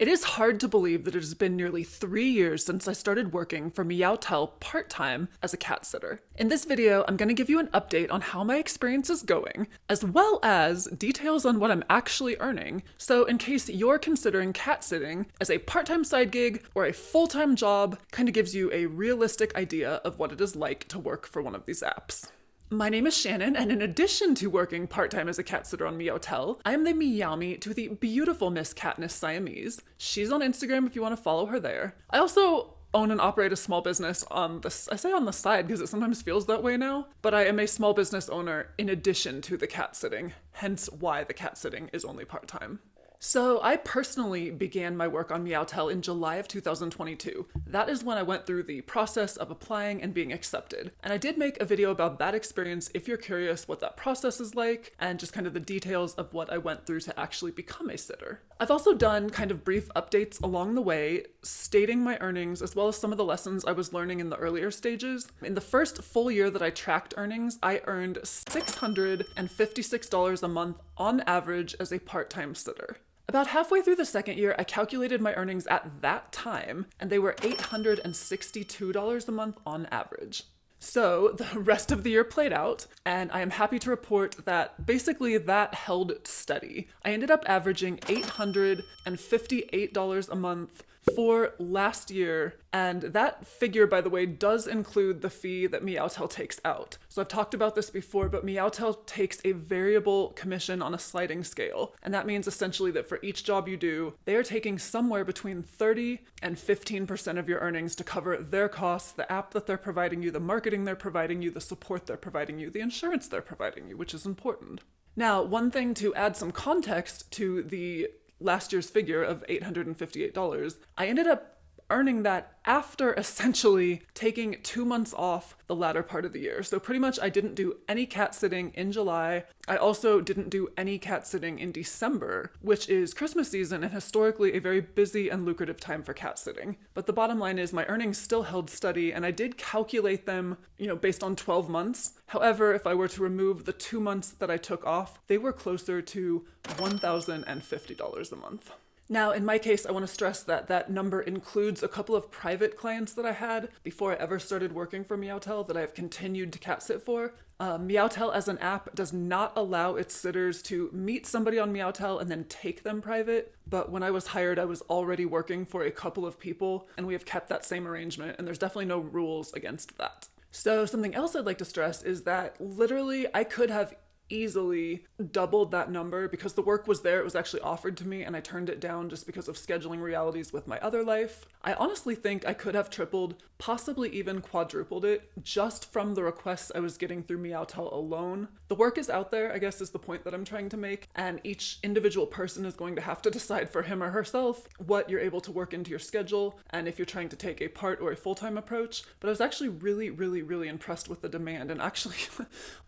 It is hard to believe that it has been nearly 3 years since I started working for Meowtel part-time as a cat sitter. In this video, I'm going to give you an update on how my experience is going, as well as details on what I'm actually earning. So in case you're considering cat sitting as a part-time side gig or a full-time job, kind of gives you a realistic idea of what it is like to work for one of these apps. My name is Shannon, and in addition to working part-time as a cat sitter on Meowtel, I am the Meowme to the beautiful Miss Katniss Siamese. She's on Instagram if you want to follow her there. I also own and operate a small business on the, I say on the side because it sometimes feels that way now, but I am a small business owner in addition to the cat sitting, hence why the cat sitting is only part-time. So I personally began my work on Meowtel in July of 2022. That is when I went through the process of applying and being accepted. And I did make a video about that experience if you're curious what that process is like and just kind of the details of what I went through to actually become a sitter. I've also done kind of brief updates along the way, stating my earnings as well as some of the lessons I was learning in the earlier stages. In the first full year that I tracked earnings, I earned $656 a month on average as a part-time sitter. About halfway through the second year, I calculated my earnings at that time, and they were $862 a month on average. So the rest of the year played out, and I am happy to report that basically that held steady. I ended up averaging $858 a month for last year, and that figure, by the way, does include the fee that Meowtel takes out. So I've talked about this before, but Meowtel takes a variable commission on a sliding scale, and that means essentially that for each job you do, they are taking somewhere between 30 and 15% of your earnings to cover their costs, the app that they're providing you, the marketing they're providing you, the support they're providing you, the insurance they're providing you, which is important. Now, one thing to add some context to the last year's figure of $858, I ended up earning that after essentially taking 2 months off the latter part of the year. So pretty much I didn't do any cat sitting in July. I also didn't do any cat sitting in December, which is Christmas season and historically a very busy and lucrative time for cat sitting. But the bottom line is my earnings still held steady, and I did calculate them, based on 12 months. However, if I were to remove the 2 months that I took off, they were closer to $1,050 a month. Now, in my case, I want to stress that that number includes a couple of private clients that I had before I ever started working for Meowtel that I have continued to cat sit for. Meowtel as an app does not allow its sitters to meet somebody on Meowtel and then take them private. But when I was hired, I was already working for a couple of people, and we have kept that same arrangement, and there's definitely no rules against that. So something else I'd like to stress is that literally I could have easily doubled that number because the work was there. It was actually offered to me and I turned it down just because of scheduling realities with my other life. I honestly think I could have tripled, possibly even quadrupled it just from the requests I was getting through Meowtel alone. The work is out there, I guess, is the point that I'm trying to make, and each individual person is going to have to decide for him or herself what you're able to work into your schedule and if you're trying to take a part or a full-time approach. But I was actually really impressed with the demand and actually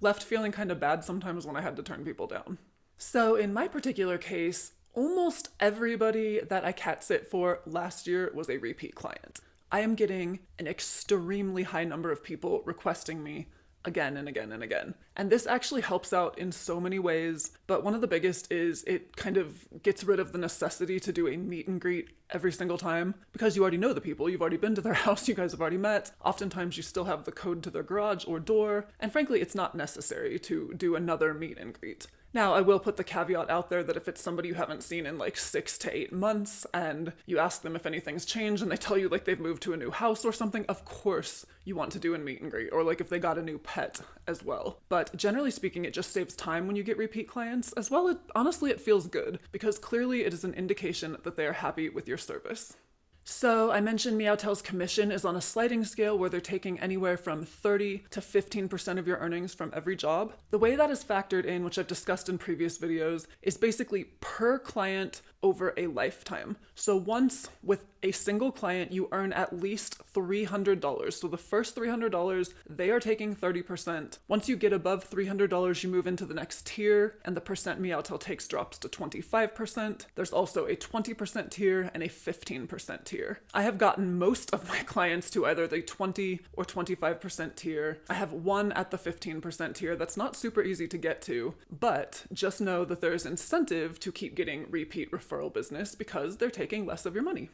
left feeling kind of bad sometimes when I had to turn people down. So in my particular case, almost everybody that I cat sit for last year was a repeat client. I am getting an extremely high number of people requesting me again and again and again. And this actually helps out in so many ways, but one of the biggest is it kind of gets rid of the necessity to do a meet and greet every single time because you already know the people, you've already been to their house, you guys have already met. Oftentimes you still have the code to their garage or door, and frankly, it's not necessary to do another meet and greet. Now, I will put the caveat out there that if it's somebody you haven't seen in like 6 to 8 months and you ask them if anything's changed and they tell you like they've moved to a new house or something, of course you want to do a meet and greet, or like if they got a new pet as well. But generally speaking, it just saves time when you get repeat clients. As well, honestly, it feels good because clearly it is an indication that they are happy with your service. So I mentioned Meowtel's commission is on a sliding scale where they're taking anywhere from 30 to 15% of your earnings from every job. The way that is factored in, which I've discussed in previous videos, is basically per client over a lifetime. So once with a single client, you earn at least $300. So the first $300, they are taking 30%. Once you get above $300, you move into the next tier, and the percent Meowtel takes drops to 25%. There's also a 20% tier and a 15% tier. I have gotten most of my clients to either the 20 or 25% tier. I have one at the 15% tier. That's not super easy to get to, but just know that there's incentive to keep getting repeat referrals referral business because they're taking less of your money.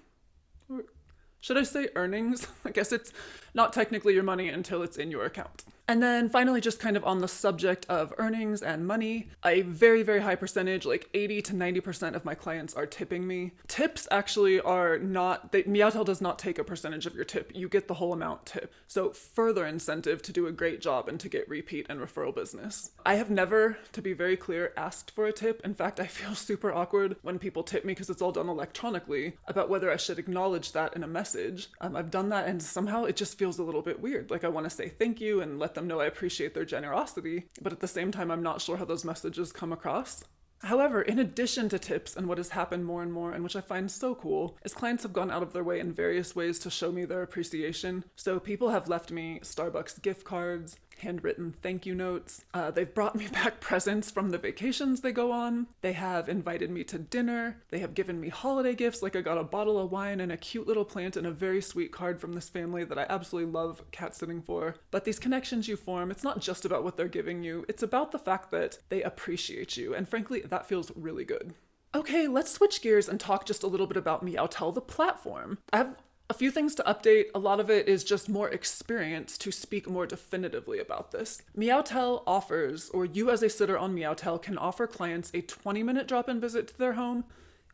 Or should I say earnings? I guess it's not technically your money until it's in your account. And then finally, just kind of on the subject of earnings and money, a very, very high percentage, like 80 to 90% of my clients are tipping me. Tips actually are not, Meowtel does not take a percentage of your tip. You get the whole amount tip. So further incentive to do a great job and to get repeat and referral business. I have never, to be very clear, asked for a tip. In fact, I feel super awkward when people tip me because it's all done electronically about whether I should acknowledge that in a message. I've done that and somehow it just feels a little bit weird. Like I want to say thank you and let them know I appreciate their generosity, but at the same time, I'm not sure how those messages come across. However, in addition to tips, and what has happened more and more, and which I find so cool, is clients have gone out of their way in various ways to show me their appreciation. So people have left me Starbucks gift cards, handwritten thank you notes. They've brought me back presents from the vacations they go on. They have invited me to dinner. They have given me holiday gifts, like I got a bottle of wine and a cute little plant and a very sweet card from this family that I absolutely love cat sitting for. But these connections you form, it's not just about what they're giving you, it's about the fact that they appreciate you. And frankly, that feels really good. Okay, let's switch gears and talk just a little bit about Meowtel, the platform. I have a few things to update. A lot of it is just more experience to speak more definitively about this. Meowtel offers, or you as a sitter on Meowtel can offer clients a 20-minute drop-in visit to their home,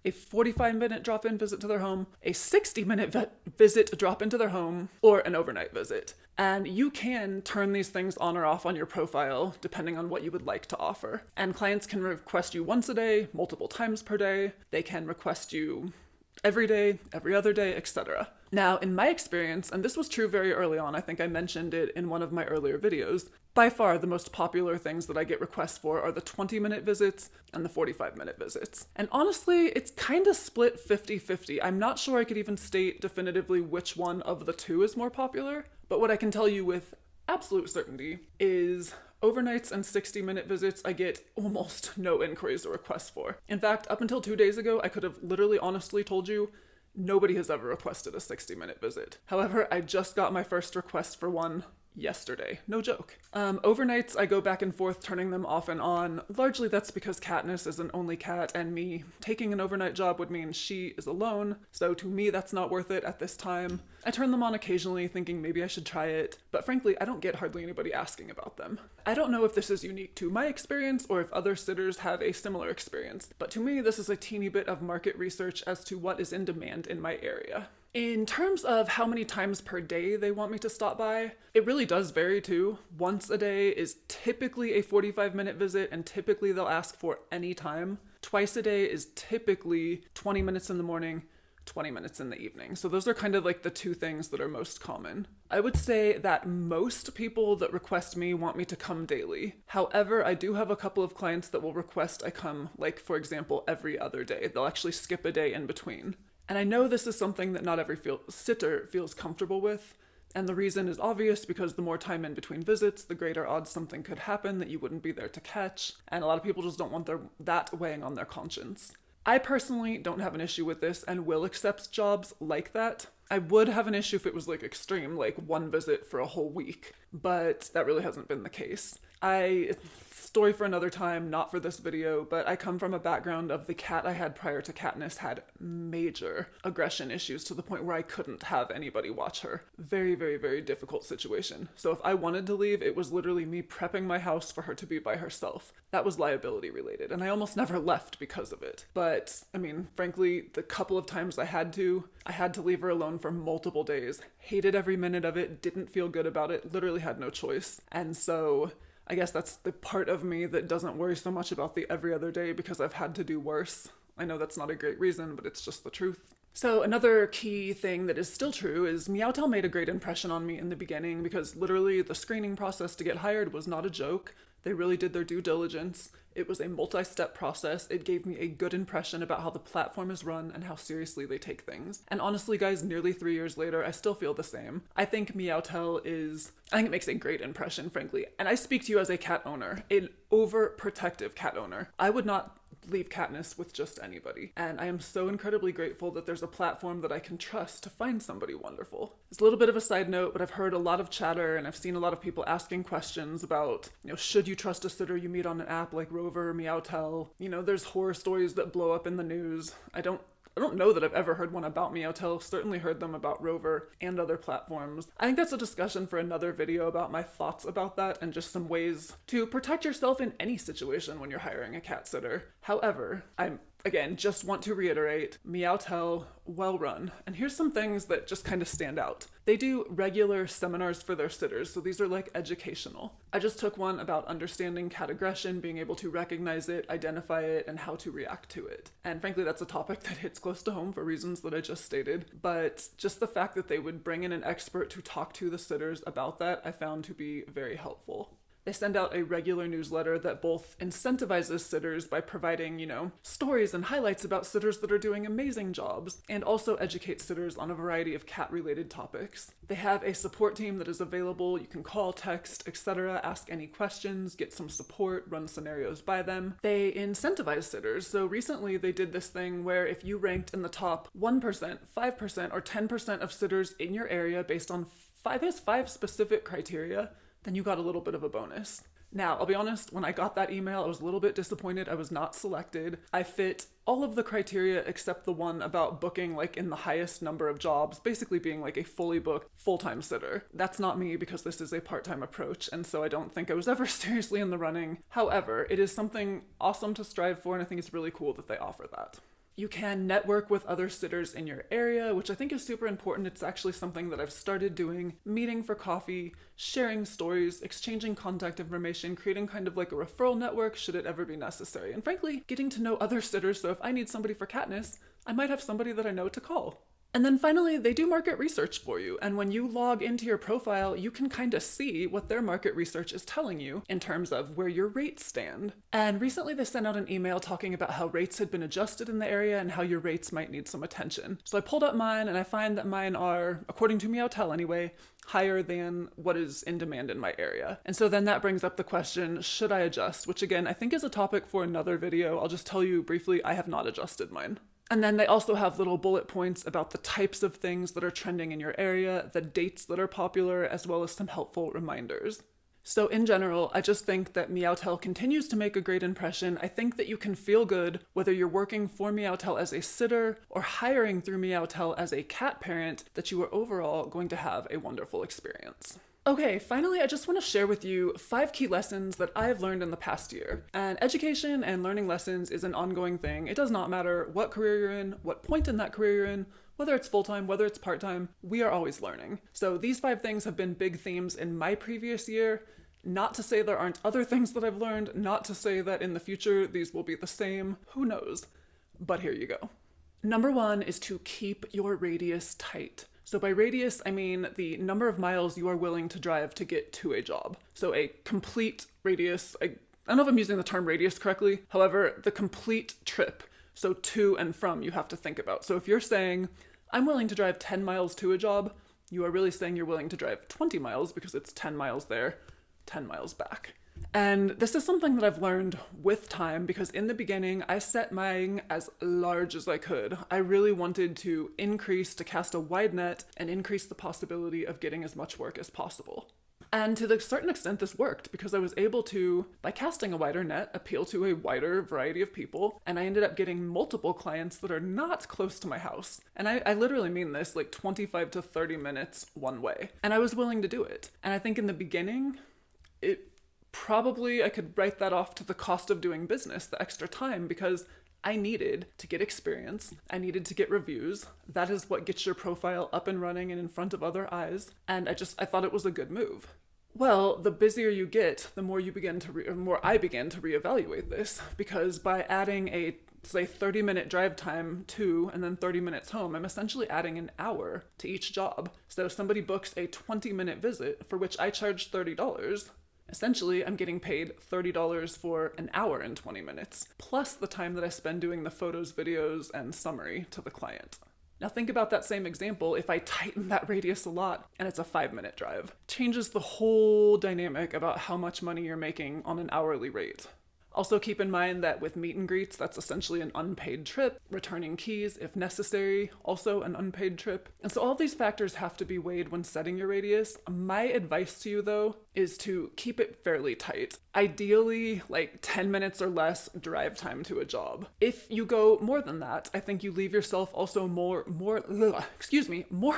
a 45-minute drop-in visit to their home, a 60-minute visit drop into their home, or an overnight visit. And you can turn these things on or off on your profile depending on what you would like to offer. And clients can request you once a day, multiple times per day. They can request you every day, every other day, etc. Now, in my experience, and this was true very early on, I think I mentioned it in one of my earlier videos, by far the most popular things that I get requests for are the 20-minute visits and the 45-minute visits. And honestly, it's kind of split 50-50. I'm not sure I could even state definitively which one of the two is more popular, but what I can tell you with absolute certainty is overnights and 60-minute visits I get almost no inquiries or requests for. In fact, up until 2 days ago, I could have literally honestly told you nobody has ever requested a 60-minute visit. However, I just got my first request for one yesterday. No joke. Overnights, I go back and forth turning them off and on. Largely that's because Katniss is an only cat and me taking an overnight job would mean she is alone. So to me, that's not worth it at this time. I turn them on occasionally thinking maybe I should try it, but frankly, I don't get hardly anybody asking about them. I don't know if this is unique to my experience or if other sitters have a similar experience, but to me, this is a teeny bit of market research as to what is in demand in my area. In terms of how many times per day they want me to stop by, it really does vary too. Once a day is typically a 45-minute visit and typically they'll ask for any time. Twice a day is typically 20 minutes in the morning, 20 minutes in the evening. So those are kind of like the two things that are most common. I would say that most people that request me want me to come daily. However, I do have a couple of clients that will request I come, like for example, every other day. They'll actually skip a day in between. And I know this is something that not every sitter feels comfortable with, and the reason is obvious because the more time in between visits, the greater odds something could happen that you wouldn't be there to catch, and a lot of people just don't want that weighing on their conscience. I personally don't have an issue with this and will accept jobs like that. I would have an issue if it was like extreme, like one visit for a whole week, but that really hasn't been the case. Story for another time, not for this video, but I come from a background of the cat I had prior to Katniss had major aggression issues to the point where I couldn't have anybody watch her. Very, very, very difficult situation. So if I wanted to leave, it was literally me prepping my house for her to be by herself. That was liability related, and I almost never left because of it. But, I mean, frankly, the couple of times I had to leave her alone for multiple days. Hated every minute of it, didn't feel good about it, literally had no choice. And so I guess that's the part of me that doesn't worry so much about the every other day because I've had to do worse. I know that's not a great reason, but it's just the truth. So another key thing that is still true is Meowtel made a great impression on me in the beginning because literally the screening process to get hired was not a joke. They really did their due diligence. It was a multi-step process. It gave me a good impression about how the platform is run and how seriously they take things. And honestly, guys, nearly 3 years later, I still feel the same. I think it makes a great impression, frankly. And I speak to you as a cat owner, an overprotective cat owner. I would not leave Katniss with just anybody. And I am so incredibly grateful that there's a platform that I can trust to find somebody wonderful. It's a little bit of a side note, but I've heard a lot of chatter and I've seen a lot of people asking questions about, should you trust a sitter you meet on an app like Rover or Meowtel? There's horror stories that blow up in the news. I don't know that I've ever heard one about Meowtel, certainly heard them about Rover and other platforms. I think that's a discussion for another video about my thoughts about that and just some ways to protect yourself in any situation when you're hiring a cat sitter. However, Again, just want to reiterate, Meowtel, well run. And here's some things that just kind of stand out. They do regular seminars for their sitters, so these are like educational. I just took one about understanding cat aggression, being able to recognize it, identify it, and how to react to it. And frankly, that's a topic that hits close to home for reasons that I just stated. But just the fact that they would bring in an expert to talk to the sitters about that, I found to be very helpful. They send out a regular newsletter that both incentivizes sitters by providing, stories and highlights about sitters that are doing amazing jobs, and also educates sitters on a variety of cat-related topics. They have a support team that is available. You can call, text, etc., ask any questions, get some support, run scenarios by them. They incentivize sitters. So recently they did this thing where if you ranked in the top 1%, 5%, or 10% of sitters in your area based on five specific criteria, then you got a little bit of a bonus. Now, I'll be honest, when I got that email, I was a little bit disappointed I was not selected. I fit all of the criteria except the one about booking in the highest number of jobs, basically being a fully booked full-time sitter. That's not me because this is a part-time approach, and so I don't think I was ever seriously in the running. However, it is something awesome to strive for, and I think it's really cool that they offer that. You can network with other sitters in your area, which I think is super important. It's actually something that I've started doing, meeting for coffee, sharing stories, exchanging contact information, creating kind of like a referral network should it ever be necessary. And frankly, getting to know other sitters, so if I need somebody for Katniss, I might have somebody that I know to call. And then finally, they do market research for you. And when you log into your profile, you can kind of see what their market research is telling you in terms of where your rates stand. And recently they sent out an email talking about how rates had been adjusted in the area and how your rates might need some attention. So I pulled up mine and I find that mine are, according to Meowtel anyway, higher than what is in demand in my area. And so then that brings up the question, should I adjust? Which again, I think is a topic for another video. I'll just tell you briefly, I have not adjusted mine. And then they also have little bullet points about the types of things that are trending in your area, the dates that are popular, as well as some helpful reminders. So in general, I just think that Meowtel continues to make a great impression. I think that you can feel good whether you're working for Meowtel as a sitter or hiring through Meowtel as a cat parent, that you are overall going to have a wonderful experience. Okay, finally, I just want to share with you 5 key lessons that I have learned in the past year. And education and learning lessons is an ongoing thing. It does not matter what career you're in, what point in that career you're in, whether it's full-time, whether it's part-time, we are always learning. So these 5 things have been big themes in my previous year. Not to say there aren't other things that I've learned, not to say that in the future these will be the same, who knows? But here you go. Number 1 is to keep your radius tight. So by radius, I mean the number of miles you are willing to drive to get to a job. So a complete radius, I don't know if I'm using the term radius correctly, however, the complete trip. So to and from you have to think about. So if you're saying, I'm willing to drive 10 miles to a job, you are really saying you're willing to drive 20 miles because it's 10 miles there, 10 miles back. And this is something that I've learned with time because in the beginning, I set mine as large as I could. I really wanted to cast a wide net and increase the possibility of getting as much work as possible. And to a certain extent, this worked because I was able to, by casting a wider net, appeal to a wider variety of people. And I ended up getting multiple clients that are not close to my house. And I literally mean this, 25 to 30 minutes one way. And I was willing to do it. And I think in the beginning, I could write that off to the cost of doing business, the extra time, because I needed to get experience. I needed to get reviews. That is what gets your profile up and running and in front of other eyes. And I thought it was a good move. Well, the busier you get, the more I began to reevaluate this, because by adding a, say, 30-minute drive time to and then 30 minutes home, I'm essentially adding an hour to each job. So if somebody books a 20-minute visit for which I charge $30, essentially, I'm getting paid $30 for an hour and 20 minutes, plus the time that I spend doing the photos, videos, and summary to the client. Now think about that same example if I tighten that radius a lot and it's a 5-minute drive. Changes the whole dynamic about how much money you're making on an hourly rate. Also keep in mind that with meet and greets, that's essentially an unpaid trip. Returning keys, if necessary, also an unpaid trip. And so all of these factors have to be weighed when setting your radius. My advice to you though is to keep it fairly tight. Ideally, like 10 minutes or less drive time to a job. If you go more than that, I think you leave yourself also more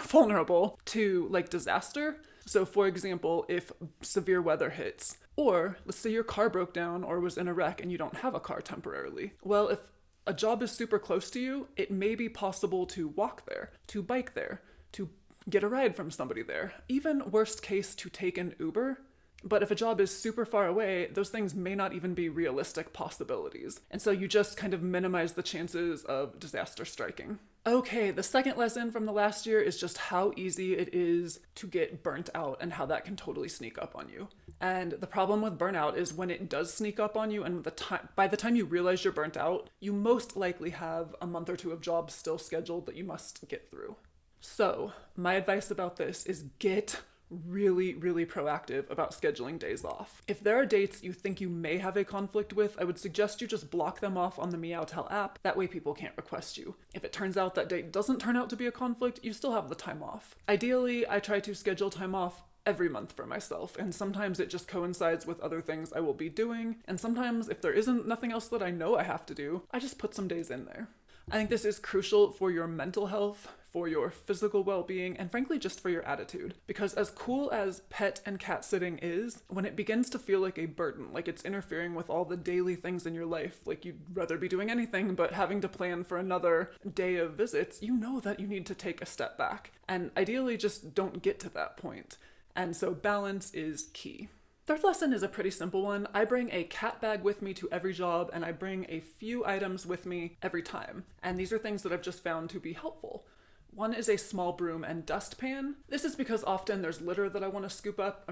vulnerable to like disaster. So for example, if severe weather hits, or let's say your car broke down or was in a wreck and you don't have a car temporarily. Well, if a job is super close to you, it may be possible to walk there, to bike there, to get a ride from somebody there. Even worst case, to take an Uber. But if a job is super far away, those things may not even be realistic possibilities. And so you just kind of minimize the chances of disaster striking. Okay, the second lesson from the last year is just how easy it is to get burnt out and how that can totally sneak up on you. And the problem with burnout is when it does sneak up on you and by the time you realize you're burnt out, you most likely have a month or two of jobs still scheduled that you must get through. So my advice about this is get really proactive about scheduling days off. If there are dates you think you may have a conflict with, I would suggest you just block them off on the Meowtel app. That way people can't request you. If it turns out that date doesn't turn out to be a conflict, you still have the time off. Ideally, I try to schedule time off every month for myself, and sometimes it just coincides with other things I will be doing, and sometimes if there isn't nothing else that I know I have to do, I just put some days in there. I think this is crucial for your mental health, for your physical well-being, and frankly just for your attitude. Because as cool as pet and cat sitting is, when it begins to feel like a burden, like it's interfering with all the daily things in your life, like you'd rather be doing anything but having to plan for another day of visits, you know that you need to take a step back. And ideally just don't get to that point. And so balance is key. Third lesson is a pretty simple one. I bring a cat bag with me to every job, and I bring a few items with me every time. And these are things that I've just found to be helpful. One is a small broom and dustpan. This is because often there's litter that I want to sweep up,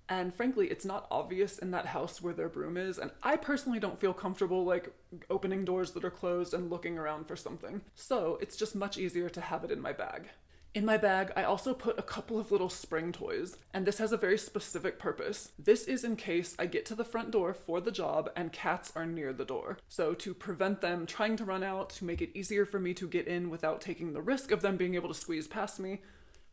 and frankly, it's not obvious in that house where their broom is, and I personally don't feel comfortable like opening doors that are closed and looking around for something. So it's just much easier to have it in my bag. In my bag, I also put a couple of little spring toys, and this has a very specific purpose. This is in case I get to the front door for the job and cats are near the door. So to prevent them trying to run out, to make it easier for me to get in without taking the risk of them being able to squeeze past me,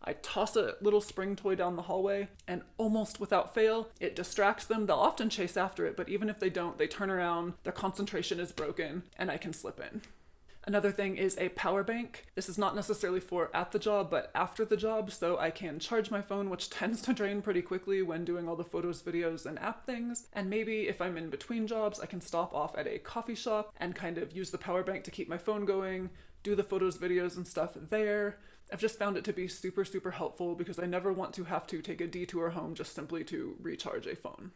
I toss a little spring toy down the hallway, and almost without fail, it distracts them. They'll often chase after it, but even if they don't, they turn around, their concentration is broken, and I can slip in. Another thing is a power bank. This is not necessarily for at the job, but after the job, so I can charge my phone, which tends to drain pretty quickly when doing all the photos, videos, and app things. And maybe if I'm in between jobs, I can stop off at a coffee shop and kind of use the power bank to keep my phone going, do the photos, videos, and stuff there. I've just found it to be super helpful because I never want to have to take a detour home just simply to recharge a phone.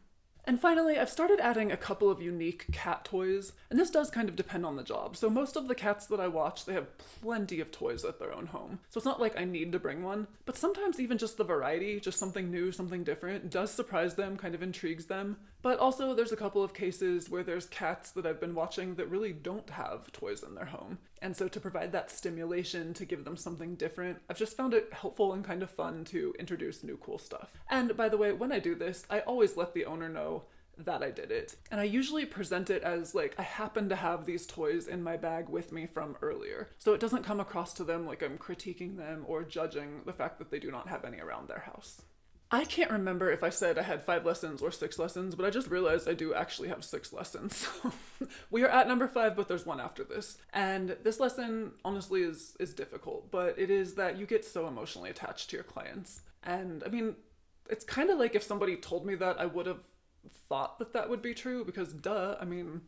And finally, I've started adding a couple of unique cat toys, and this does kind of depend on the job. So most of the cats that I watch, they have plenty of toys at their own home. So it's not like I need to bring one, but sometimes even just the variety, just something new, something different, does surprise them, kind of intrigues them. But also there's a couple of cases where there's cats that I've been watching that really don't have toys in their home. And so to provide that stimulation, to give them something different, I've just found it helpful and kind of fun to introduce new cool stuff. And by the way, when I do this, I always let the owner know that I did it. And I usually present it as like, I happen to have these toys in my bag with me from earlier. So it doesn't come across to them like I'm critiquing them or judging the fact that they do not have any around their house. I can't remember if I said I had 5 lessons or 6 lessons, but I just realized I do actually have 6 lessons. We are at number 5, but there's one after this. And this lesson honestly is difficult, but it is that you get so emotionally attached to your clients. And I mean, it's kind of like if somebody told me that, I would have thought that that would be true because duh, I mean,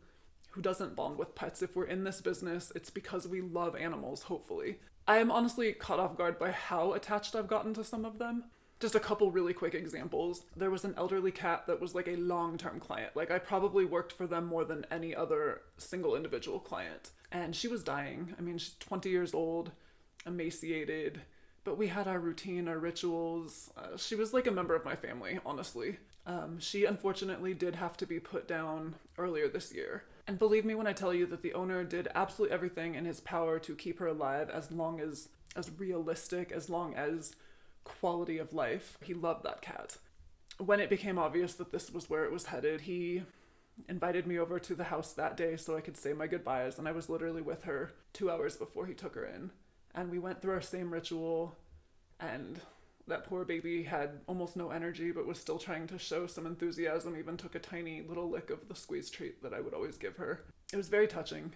who doesn't bond with pets? If we're in this business, it's because we love animals, hopefully. I am honestly caught off guard by how attached I've gotten to some of them. Just a couple really quick examples. There was an elderly cat that was like a long-term client. Like I probably worked for them more than any other single individual client. And she was dying. I mean, she's 20 years old, emaciated, but we had our routine, our rituals. She was like a member of my family, honestly. She unfortunately did have to be put down earlier this year. And believe me when I tell you that the owner did absolutely everything in his power to keep her alive as long as realistic, as long as quality of life. He loved that cat. When it became obvious that this was where it was headed, he invited me over to the house that day so I could say my goodbyes, and I was literally with her 2 hours before he took her in. And we went through our same ritual, and that poor baby had almost no energy but was still trying to show some enthusiasm, even took a tiny little lick of the squeeze treat that I would always give her. It was very touching.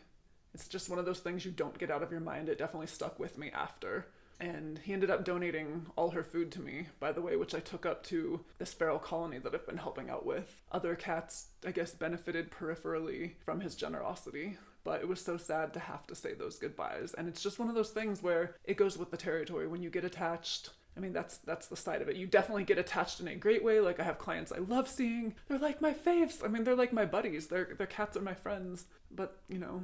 It's just one of those things you don't get out of your mind. It definitely stuck with me after. And he ended up donating all her food to me, by the way, which I took up to this feral colony that I've been helping out with. Other cats, I guess, benefited peripherally from his generosity, but it was so sad to have to say those goodbyes. And it's just one of those things where it goes with the territory. When you get attached, I mean, that's the side of it. You definitely get attached in a great way. Like, I have clients I love seeing. They're like my faves. I mean, they're like my buddies. Their cats are my friends. But, you know,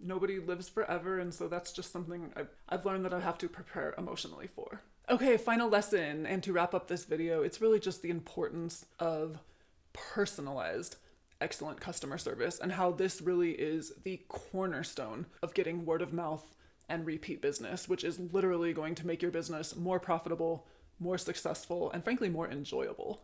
nobody lives forever, and so that's just something I've learned that I have to prepare emotionally for. Okay, final lesson, and to wrap up this video, it's really just the importance of personalized, excellent customer service, and how this really is the cornerstone of getting word of mouth and repeat business, which is literally going to make your business more profitable, more successful, and frankly, more enjoyable.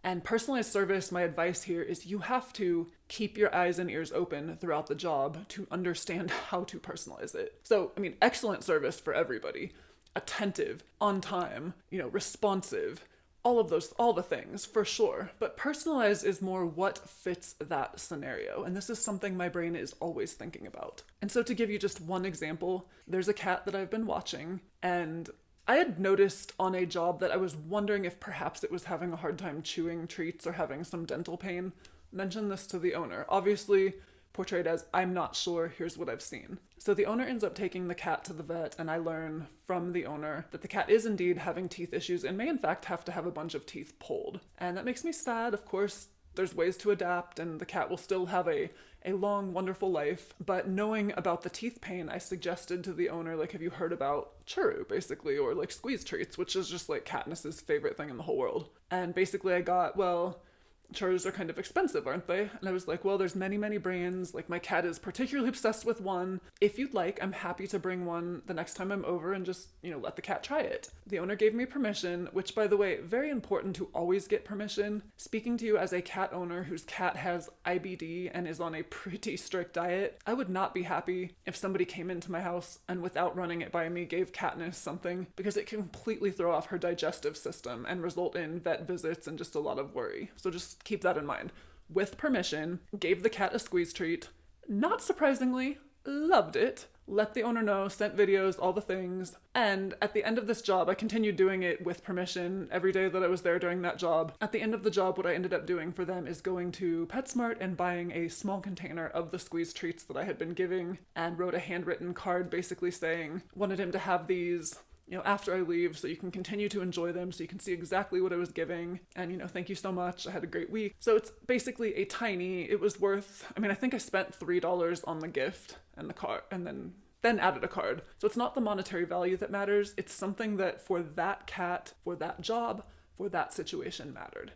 And personalized service, my advice here is you have to keep your eyes and ears open throughout the job to understand how to personalize it. So, I mean, excellent service for everybody. Attentive, on time, responsive, all the things for sure. But personalized is more what fits that scenario. And this is something my brain is always thinking about. And so to give you just one example, there's a cat that I've been watching, and I had noticed on a job that I was wondering if perhaps it was having a hard time chewing treats or having some dental pain. Mentioned this to the owner. Obviously portrayed as, I'm not sure, here's what I've seen. So the owner ends up taking the cat to the vet, and I learn from the owner that the cat is indeed having teeth issues and may in fact have to have a bunch of teeth pulled. And that makes me sad. Of course, there's ways to adapt, and the cat will still have a long, wonderful life. But knowing about the teeth pain, I suggested to the owner, like, have you heard about churu, basically, or like squeeze treats, which is just like Katniss's favorite thing in the whole world. And basically I got, well, churros are kind of expensive, aren't they? And I was like, well, there's many brands. Like, my cat is particularly obsessed with one. If you'd like, I'm happy to bring one the next time I'm over and just, let the cat try it. The owner gave me permission, which, by the way, very important to always get permission. Speaking to you as a cat owner whose cat has IBD and is on a pretty strict diet, I would not be happy if somebody came into my house and without running it by me gave Katniss something, because it can completely throw off her digestive system and result in vet visits and just a lot of worry. So just keep that in mind. With permission, gave the cat a squeeze treat. Not surprisingly, loved it. Let the owner know, sent videos, all the things. And at the end of this job, I continued doing it with permission every day that I was there during that job. At the end of the job, what I ended up doing for them is going to PetSmart and buying a small container of the squeeze treats that I had been giving, and wrote a handwritten card basically saying, wanted him to have these after I leave, so you can continue to enjoy them, so you can see exactly what I was giving, and thank you so much, I had a great week. So it's basically it was worth, I think I spent $3 on the gift and the card, and then added a card. So it's not the monetary value that matters, it's something that for that cat, for that job, for that situation mattered.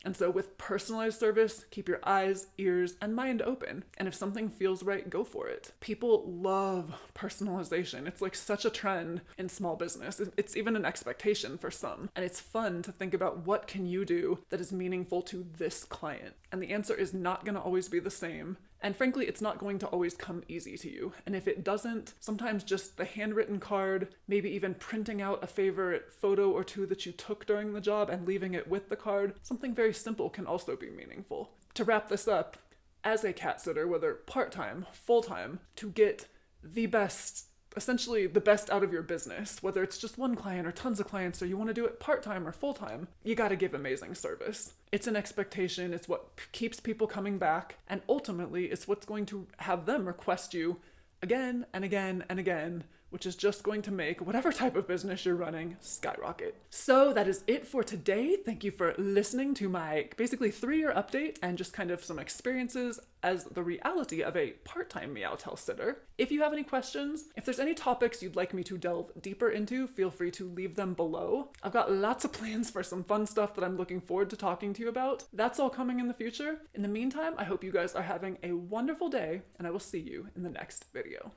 And so with personalized service, keep your eyes, ears, and mind open. And if something feels right, go for it. People love personalization. It's like such a trend in small business. It's even an expectation for some. And it's fun to think about, what can you do that is meaningful to this client? And the answer is not going to always be the same. And frankly, it's not going to always come easy to you. And if it doesn't, sometimes just the handwritten card, maybe even printing out a favorite photo or two that you took during the job and leaving it with the card, something very simple can also be meaningful. To wrap this up, as a cat sitter, whether part-time, full-time, to get the best, essentially the best out of your business, whether it's just one client or tons of clients, or you want to do it part-time or full-time, you got to give amazing service. It's an expectation, it's what keeps people coming back, and ultimately it's what's going to have them request you again and again and again, which is just going to make whatever type of business you're running skyrocket. So that is it for today. Thank you for listening to my basically 3-year update and just kind of some experiences as the reality of a part-time Meowtel sitter. If you have any questions, if there's any topics you'd like me to delve deeper into, feel free to leave them below. I've got lots of plans for some fun stuff that I'm looking forward to talking to you about. That's all coming in the future. In the meantime, I hope you guys are having a wonderful day, and I will see you in the next video.